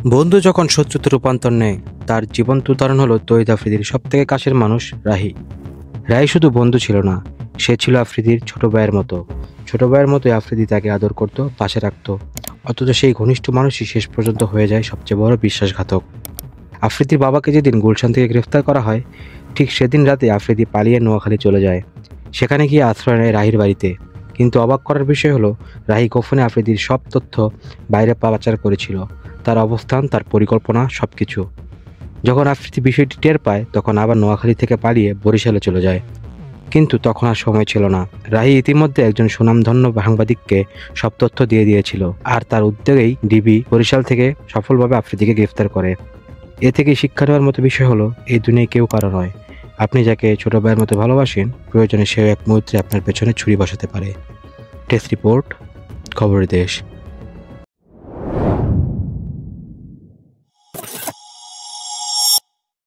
বন্ধু যখন শত্রুতে রূপান্তর নেয়, তার জীবন্ত উদাহরণ হলো তৌহিদ আফ্রিদির সবথেকে কাছের মানুষ রাহি। রাহি শুধু বন্ধু ছিল না, সে ছিল আফ্রিদির ছোট ভাইয়ের মতো। ছোট ভাইয়ের মতোই আফ্রিদি তাকে আদর করত, পাশে রাখত। অথচ সেই ঘনিষ্ঠ মানুষই শেষ পর্যন্ত হয়ে যায় সবচেয়ে বড় বিশ্বাসঘাতক। আফ্রিদির বাবাকে যেদিন গুলশান থেকে গ্রেফতার করা হয়, ঠিক সেদিন রাতে আফ্রিদি পালিয়ে নোয়াখালী চলে যায়। সেখানে গিয়ে আশ্রয় নেয় রাহির বাড়িতে। কিন্তু অবাক করার বিষয় হলো, রাহি গোপনে আফ্রিদির সব তথ্য বাইরে পাচার করেছিল, তার অবস্থান, তার পরিকল্পনা, সবকিছু। যখন আফ্রিদি বিষয়টি টের পায়, তখন আবার নোয়াখালী থেকে পালিয়ে বরিশালে চলে যায়। কিন্তু তখন আর সময় ছিল না। রাহি ইতিমধ্যে একজন সুনামধন্য সাংবাদিককে সব তথ্য দিয়ে দিয়েছিল, আর তার উদ্যোগেই ডিবি বরিশাল থেকে সফলভাবে আফ্রিদিকে গ্রেফতার করে। এ থেকে শিক্ষা নেওয়ার মতো বিষয় হলো, এই দুনিয়ায় কেউ কারো নয়। আপনি যাকে ছোট ভাইয়ের মতো ভালোবাসেন, প্রয়োজনে সেও এক মুহূর্তে আপনার পেছনে ছুরি বসাতে পারে। টেস্ট রিপোর্ট, খবরের দেশ।